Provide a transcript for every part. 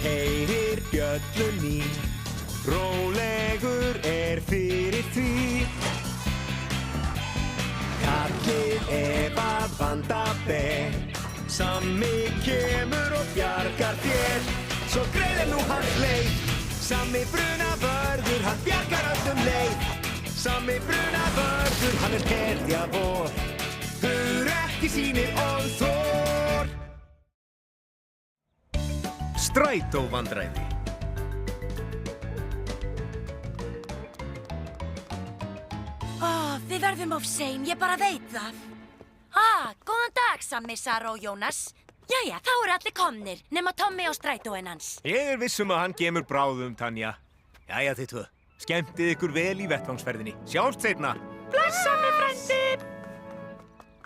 heyrir bjöllunni, rólegur fyrir því. Kallið að vanda ber, Sammi kemur og bjargar þér. Svo greiðir nú hans leið, Sammi brunavörður, hann bjargar öllum leið. Sammi brunavörður, hann hetja vor, hugrekki sýnir og þor. Strætóvandræði. Við verðum of sein, ég bara veit það. Góðan dag, Sammi, Sara og Jónas. Jæja, þá eru allir komnir, nema Tommi og strætóinn hans. Ég viss að hann kemur bráðum, Tanja. Jæja, þið tvö. Skemmtið ykkur vel í vettvangsferðinni. Sjáumst seinna. Bless, Sammi, frændi.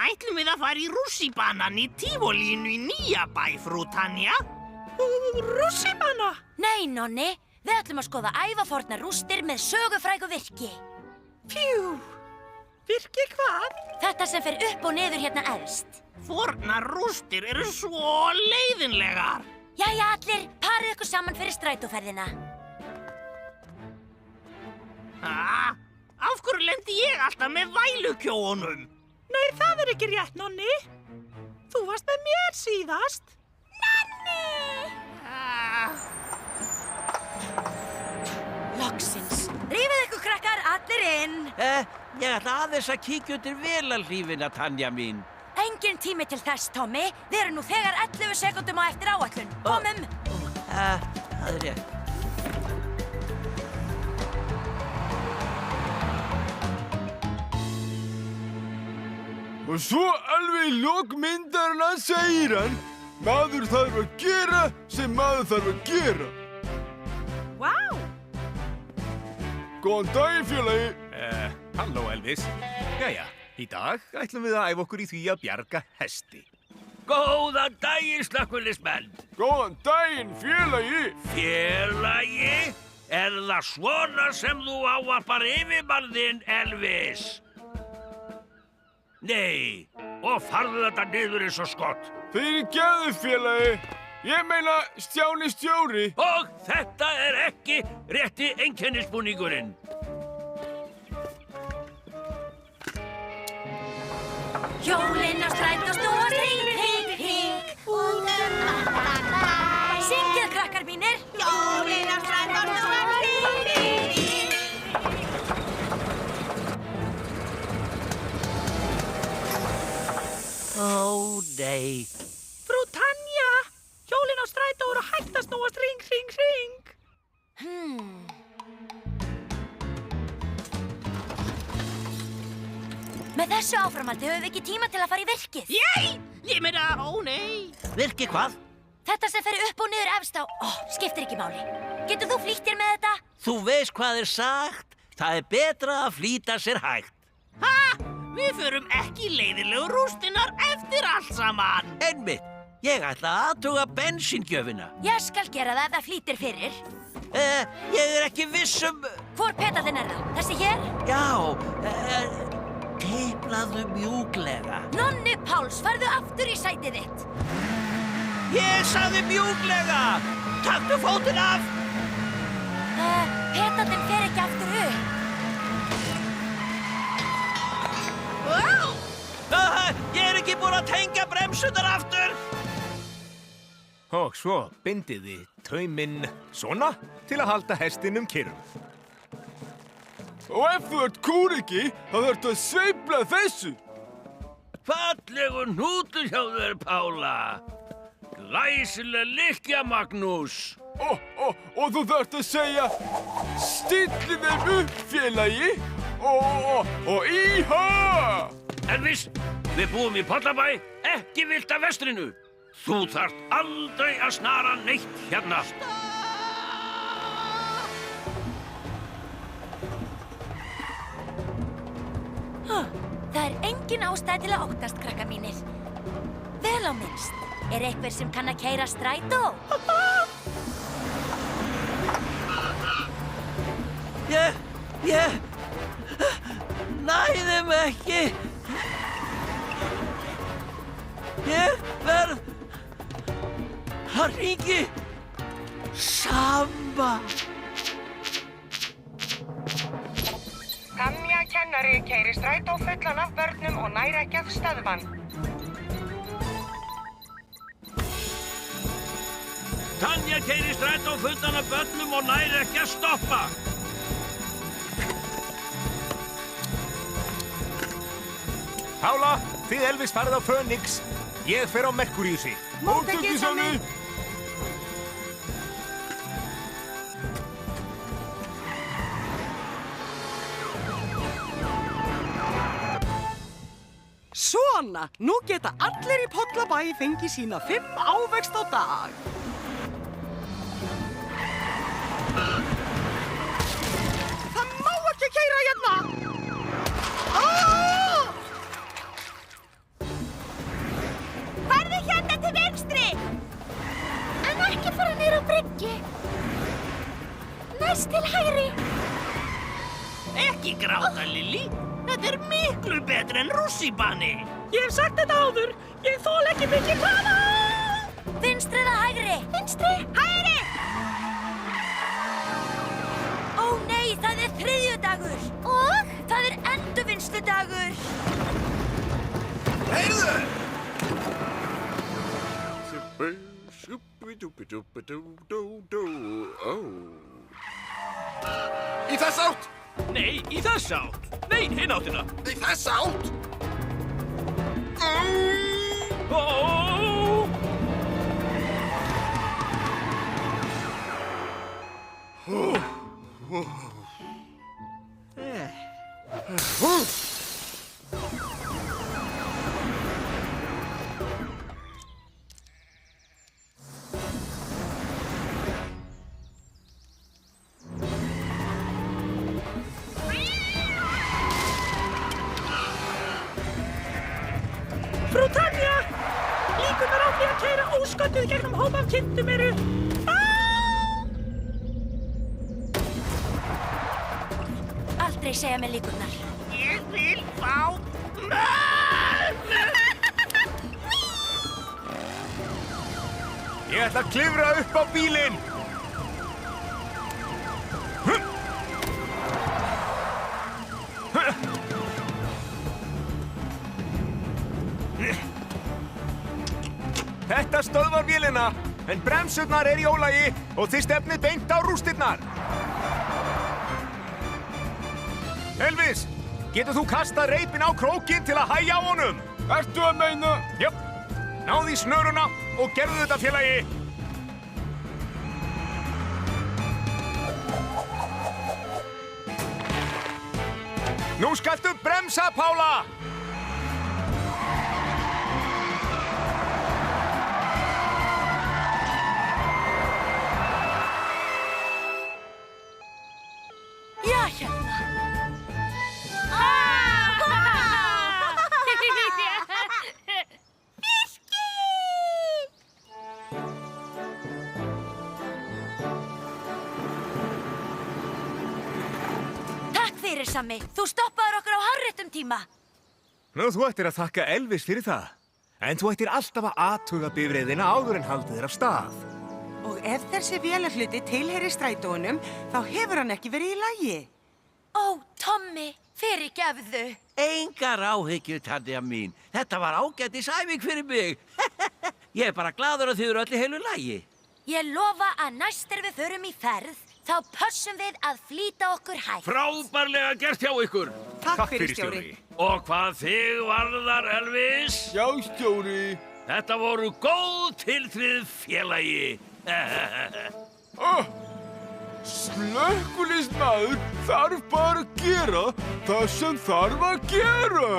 Ætlum við að fara í rússíbanan í Tívolínu í Nýjabæ, frú Tanja? Rússíbana? Nei, Nonni. Við ætlum að skoða ævafornar rústir með sögufrægu virki. Pjú. Virki hvað? Þetta sem fer upp og niður hérna efst. Fornar rústir eru svo leiðinlegar. Jæja, allir, parið ykkur saman fyrir strætóferðina. Af hverju lendi ég alltaf með vælukjóunum? Nei, það ekki rétt, Nonni. Þú varst með mér síðast. Nonni! Loksins. Rífið ykkur krakkar, allir inn. Ég ætla aðeins að kíkja undir vélarhlífina, Tanja mín. Engin tími til þess, Tommi. Við erum nú þegar 11 sekúndum á eftir áætlun. Komum! Það rétt. Og svo alveg í lok myndarinnar segir hann: maður þarf að gera sem maður þarf að gera. Vá! Góðan daginn, félagi. Halló, Elvis. Jæja, í dag ætlum við að æfa okkur í því að bjarga hesti. Góðan daginn, slökkviliðsmenn. Góðan daginn, félagi. Félagi? Er það svona sem þú ávarpar yfirmann þinn, Elvis? Nei, og farðu þetta niður eins og skott. Fyrirgefðu, félagi. Ég meina Stjáni stjóri. Og þetta ekki rétti einkennisbúningurinn. Hjólinn á strætó snúast hring, hring, hring. Syngið, krakkar mínir. Hjólinn á strætó snúast hring, hring, hring. Ó, nei. Frú Tanja, hjólinn á strætó eru hægt að snúast hring, hring, hring. Með þessu áframhaldi höfum við ekki tíma til að fara í virkið. Ég meina, ó nei. Virki hvað? Þetta sem fer upp og niður efst á... skiptir ekki máli. Getur þú flýtt þér með þetta? Þú veist hvað sagt. Það betra að flýta sér hægt. Við förum ekki leiðilegu rústinnar eftir allt saman. Einmitt. Ég ætla að athuga bensíngjöfina. Ég skal gera það ef það flýtir fyrir. Ég ekki viss Hvor pedallinn það? Þessi hér? Já, tiplaðu mjúklega. Nonni Páls, farðu aftur í sætið þitt. Ég sagði mjúklega. Taktu fótinn af. Pedallinn fer ekki aftur upp. Ég ekki búin að tengja bremsunar aftur. Og svo bindið þið tauminn svona til að halda hestinum kyrrum. Og ef þú ert kúriki, þá þarftu að sveifla þessu. Fallegu hnútur hjá þér, Pála. Glæsileg lykkja, Magnús. Og þú þarft að segja: stilli þeim upp, félagi, og íha! Elvis, við búum í Pollabæ, ekki Villta Vestrinu. Þú þarft aldrei að snara neitt hérna. Það engin ástæða til að óttast, krakka mínir. Vel á minnst. Einhver sem kann að keyra strætó? Ég næði mig ekki. Ég verð að hringi Sama. Tanja kennari keyrir strætó fullan af börnum og nær ekki að stöðva hann. Tanja keyrir strætó fullan af börnum og nær ekki að stoppa. Pála, þið Elvis farið á Phoenix. Ég fer á Merkúríusi. Móttekið, Sami! Svona, nú geta allir í Pollabæ fengið sína 5 ávexti á dag. Það má ekki keyra hérna! Farðu hérna til vinstri! En ekki fara niður á bryggju. Næst til hægri. Ekki gráta, Lilli. Þetta er miklu betra en rússíbani. Ég hef sagt þetta áður. Ég þol ekki mikið hraða. Vinstri eða hægri? Vinstri. Hægri! Ó nei, það er þriðjudagur. Og? Það er endurvinnsludagur. Heyrðu! Í þess átt! Nei, í þess átt. Nei, hinn áttina. Í þess átt! Ó! Frú Tanja! Líkurnar á því að keyra ósköttuð gegnum hóp af kindum eru... Aldrei segja mér líkurnar. Ég vil fá mömmu. Ég ætla að klifra upp á bílinn! Þetta stöðvar vélina, en bremsurnar í ólagi og þið stefnið beint á rústirnar. Elvis, getur þú kastað reipinn á krókinn til að hægja á honum? Ertu að meina? Jöp, náðu í snöruna og gerðu þetta, félagi. Nú skaltu bremsa, Pála! Já, hérna. Takk fyrir, Sammi. Þú stoppaður okkur á hárréttum tíma. Nú, þú ættir að þakka Elvis fyrir það. En þú ættir alltaf að athuga bifreiðina áður en haldið þér af stað. Og ef þessi vélarhluti tilheyrir strætónum, þá hefur hann ekki verið í lagi. Ó, Tommi, fyrirgefðu. Engar áhyggjur, Tanja mín. Þetta var ágætis æfing fyrir mig. Ég er bara gladur að þið eru öll í heilu lagi. Ég lofa að næst þegar við förum í ferð, þá pössum við að flýta okkur hægt. Frábærlega gert hjá ykkur. Takk fyrir, stjóri. Og hvað þig varðar, Elvis? Já, stjóri. Þetta voru góð tilþrið, félagi. Slökkviliðsmaður þarf bara að gera það sem þarf að gera.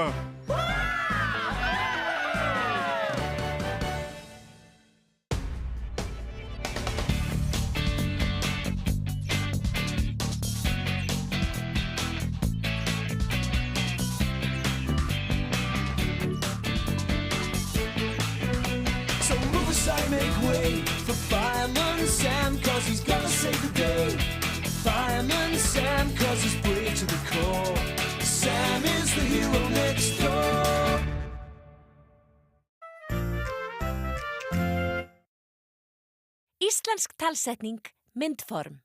So move aside, make way for Fireman Sam, 'cause he's gonna save the day. Fireman Sam, 'cause he's brave to the core. Sam is the hero next door. Íslensk talsetning Myndform